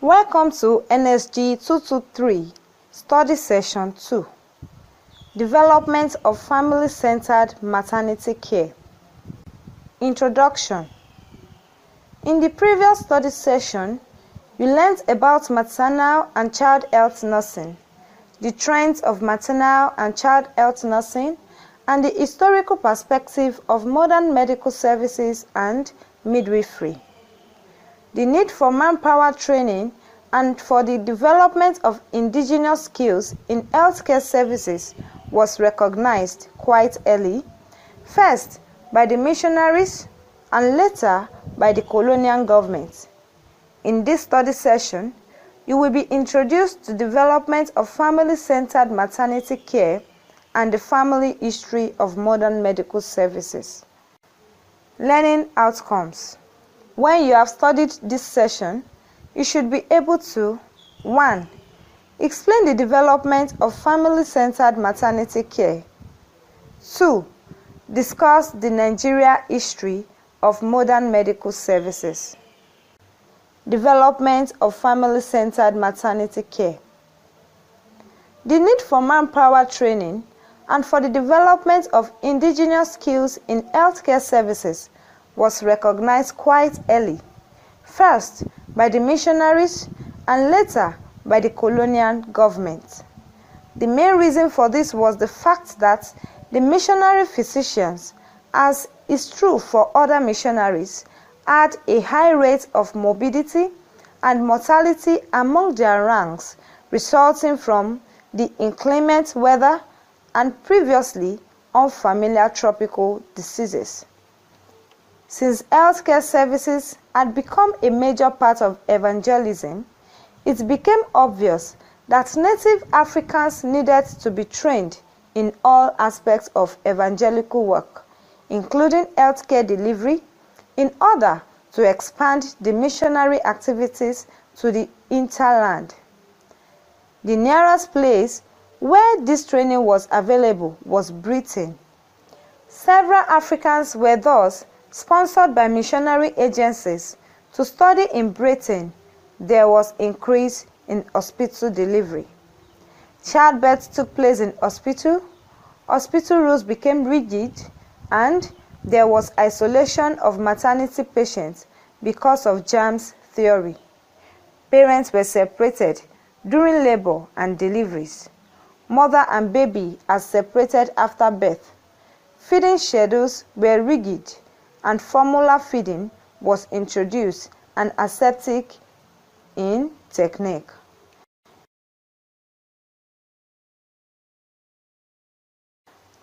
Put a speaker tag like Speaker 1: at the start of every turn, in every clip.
Speaker 1: Welcome to NSG 223, Study Session 2, Development of Family-Centered Maternity Care. Introduction. In the previous study session, you learned about maternal and child health nursing, the trends of maternal and child health nursing, and the historical perspective of modern medical services and midwifery. The need for manpower training and for the development of indigenous skills in healthcare services was recognized quite early, first by the missionaries and later by the colonial government. In this study session, you will be introduced to the development of family-centered maternity care and the family history of modern medical services. Learning outcomes. When you have studied this session, you should be able to 1. Explain the development of family-centered maternity care. 2. Discuss the Nigeria history of modern medical services. Development of family-centered maternity care. The need for manpower training and for the development of indigenous skills in healthcare services was recognized quite early, first by the missionaries and later by the colonial government. The main reason for this was the fact that the missionary physicians, as is true for other missionaries, had a high rate of morbidity and mortality among their ranks, resulting from the inclement weather and previously unfamiliar tropical diseases. Since healthcare services had become a major part of evangelism, it became obvious that native Africans needed to be trained in all aspects of evangelical work, including healthcare delivery, in order to expand the missionary activities to the hinterland. The nearest place where this training was available was Britain. Several Africans were thus sponsored by missionary agencies to study in Britain. There was increase in hospital delivery. Childbirth took place in hospital rules became rigid, and there was isolation of maternity patients because of germs theory. Parents were separated during labor and deliveries. Mother and baby are separated after birth. Feeding schedules were rigid, and formula feeding was introduced, an aseptic in technique.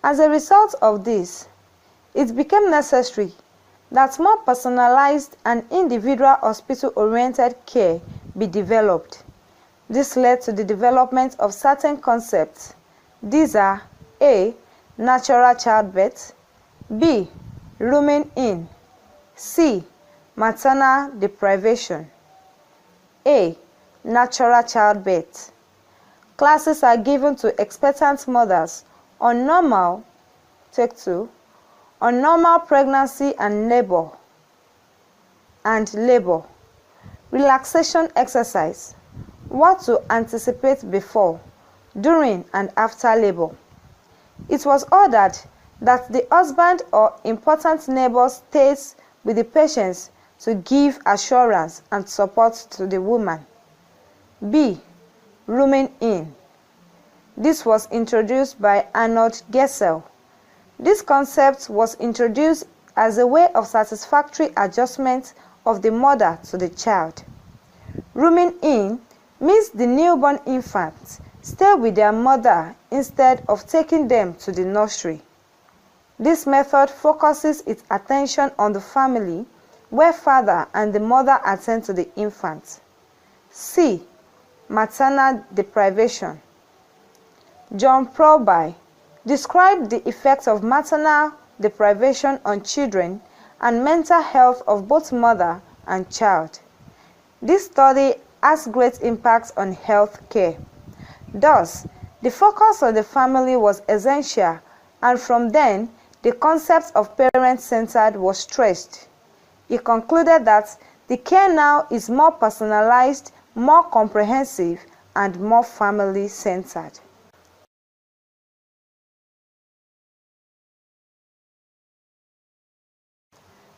Speaker 1: As a result of this, it became necessary that more personalized and individual hospital-oriented care be developed. This led to the development of certain concepts. These are A. Natural childbirth, B. Rooming in, C. Maternal deprivation. A. Natural childbirth. Classes are given to expectant mothers on normal pregnancy and labor. Relaxation exercise. What to anticipate before, during, and after labor. It was ordered that the husband or important neighbor stays with the patients to give assurance and support to the woman. B. Rooming in. This was introduced by Arnold Gesell. This concept was introduced as a way of satisfactory adjustment of the mother to the child. Rooming in means the newborn infants stay with their mother instead of taking them to the nursery. This method focuses its attention on the family, where father and the mother attend to the infant. C. Maternal deprivation. John Proby described the effects of maternal deprivation on children and mental health of both mother and child. This study has great impact on health care. Thus, the focus on the family was essential, and from then, the concept of parent-centered was stressed. He concluded that the care now is more personalized more comprehensive, and more family-centered.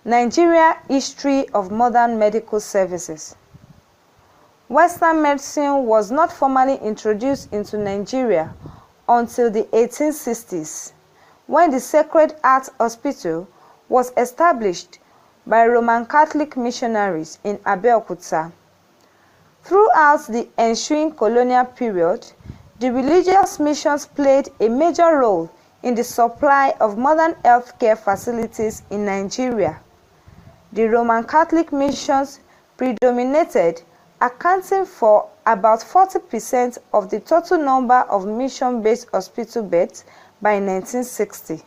Speaker 1: Nigeria history of modern medical services. Western medicine was not formally introduced into Nigeria until the 1860s, when the Sacred Heart Hospital was established by Roman Catholic missionaries in Abeokuta. Throughout the ensuing colonial period, the religious missions played a major role in the supply of modern healthcare facilities in Nigeria. The Roman Catholic missions predominated, accounting for about 40% of the total number of mission-based hospital beds by 1960.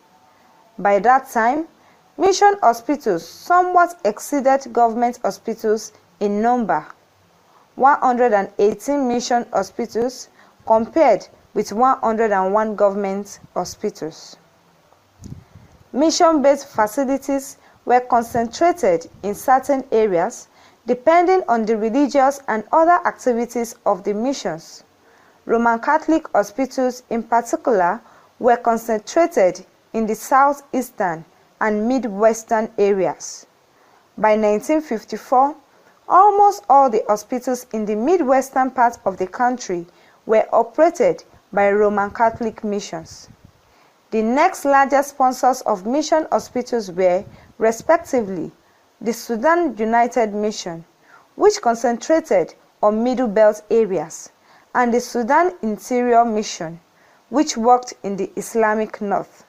Speaker 1: By that time, mission hospitals somewhat exceeded government hospitals in number: 118 mission hospitals compared with 101 government hospitals. Mission-based facilities were concentrated in certain areas depending on the religious and other activities of the missions. Roman Catholic hospitals in particular were concentrated in the southeastern and midwestern areas. By 1954, almost all the hospitals in the midwestern part of the country were operated by Roman Catholic missions. The next largest sponsors of mission hospitals were, respectively, the Sudan United Mission, which concentrated on Middle Belt areas, and the Sudan Interior Mission, which worked in the Islamic North.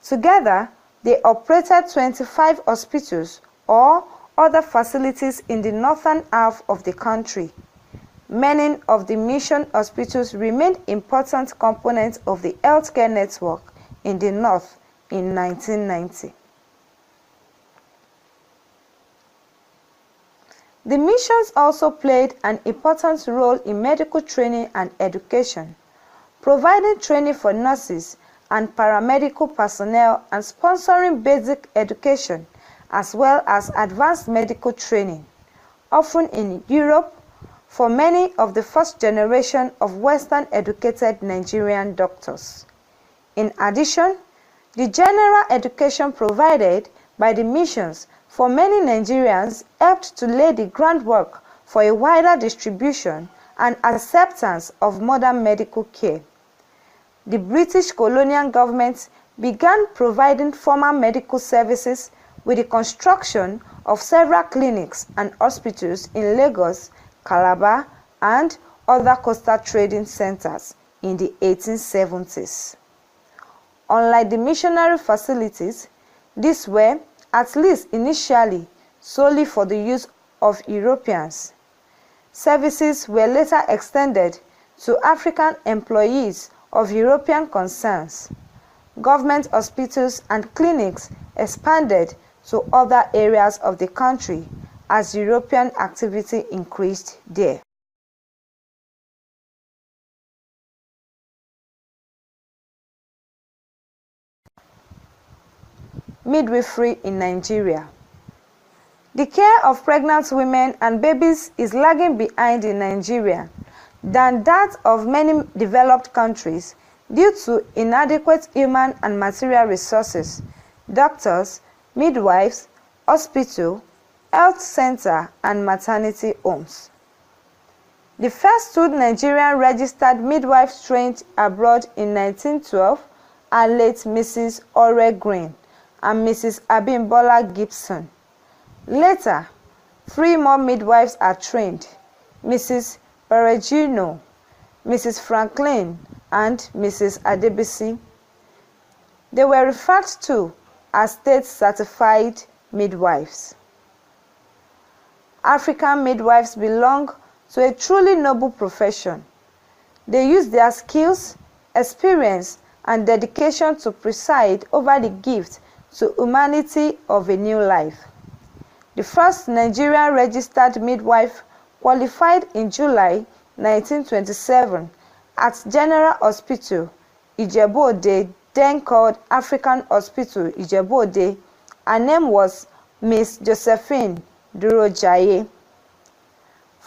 Speaker 1: Together, they operated 25 hospitals or other facilities in the northern half of the country. Many of the mission hospitals remained important components of the healthcare network in the north in 1990. The missions also played an important role in medical training and education, providing training for nurses and paramedical personnel and sponsoring basic education as well as advanced medical training, often in Europe, for many of the first generation of Western-educated Nigerian doctors. In addition, the general education provided by the missions for many Nigerians helped to lay the groundwork for a wider distribution and acceptance of modern medical care. The British colonial government began providing formal medical services with the construction of several clinics and hospitals in Lagos, Calabar, and other coastal trading centers in the 1870s. Unlike the missionary facilities, these were, at least initially, solely for the use of Europeans. Services were later extended to African employees of European concerns. Government hospitals and clinics expanded to other areas of the country as European activity increased there. Midwifery in Nigeria. The care of pregnant women and babies is lagging behind in Nigeria than that of many developed countries due to inadequate human and material resources, doctors, midwives, hospital, health center, and maternity homes. The first two Nigerian registered midwives trained abroad in 1912 are late Mrs. Ore Green and Mrs. Abimbola Gibson. Later, 3 more midwives are trained: Mrs. Perugino, Mrs. Franklin, and Mrs. Adebisi. They were referred to as state-certified midwives. African midwives belong to a truly noble profession. They use their skills, experience, and dedication to preside over the gift to humanity of a new life. The first Nigerian registered midwife qualified in July 1927 at General Hospital, Ijebu-Ode, then called African Hospital, Ijebu-Ode. Her name was Miss Josephine Durojaye.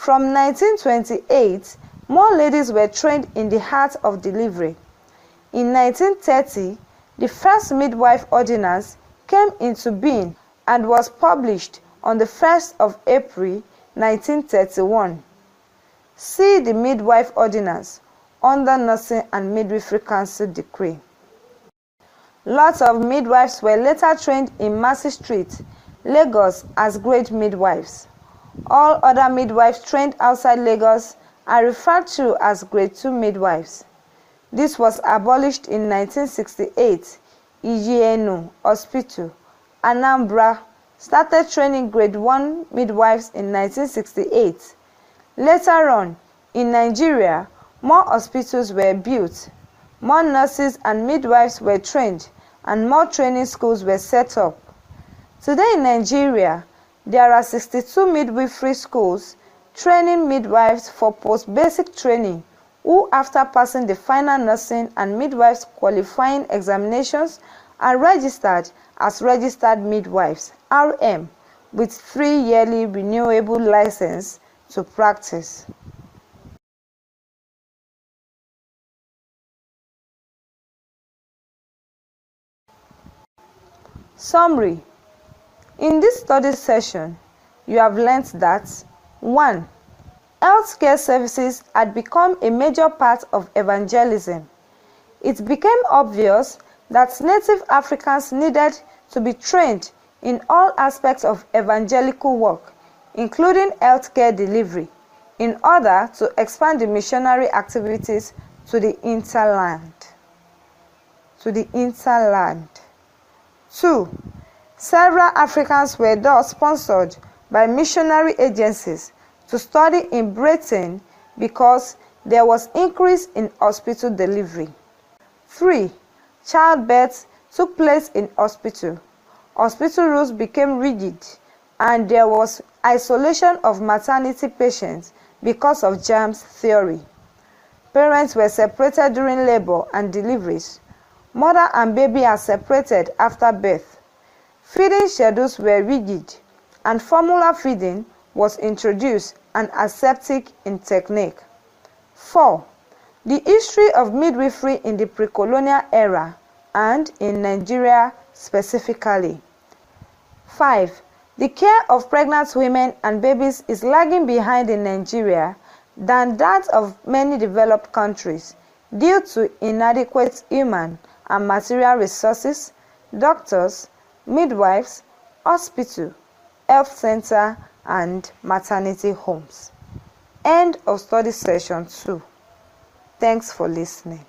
Speaker 1: From 1928, more ladies were trained in the art of delivery. In 1930, the first midwife ordinance came into being and was published on the 1st of April 1931. See the Midwife Ordinance under Nursing and Midwifery Council Decree. Lots of midwives were later trained in Mercy Street, Lagos as grade midwives. All other midwives trained outside Lagos are referred to as grade 2 midwives. This was abolished in 1968. Ijienu Hospital, Anambra, started training grade 1 midwives in 1968. Later on, in Nigeria, more hospitals were built, more nurses and midwives were trained, and more training schools were set up. Today in Nigeria, there are 62 midwifery schools training midwives for post-basic training who, after passing the final nursing and midwives qualifying examinations, are registered as registered midwives (RM) with 3 yearly renewable license to practice. Summary. In this study session, you have learnt that 1. Healthcare services had become a major part of evangelism. It became obvious that native Africans needed to be trained in all aspects of evangelical work, including healthcare delivery, in order to expand the missionary activities to the hinterland. 2. Several Africans were thus sponsored by missionary agencies to study in Britain because there was increase in hospital delivery. 3. Childbirth took place in hospital. Hospital rules became rigid, and there was isolation of maternity patients because of germs theory. Parents were separated during labor and deliveries. Mother and baby are separated after birth. Feeding schedules were rigid, and formula feeding was introduced and aseptic in technique. 4. The history of midwifery in the pre-colonial era and in Nigeria specifically. 5. The care of pregnant women and babies is lagging behind in Nigeria than that of many developed countries due to inadequate human and material resources, doctors, midwives, hospital, health center, and maternity homes. End of study session 2. Thanks for listening.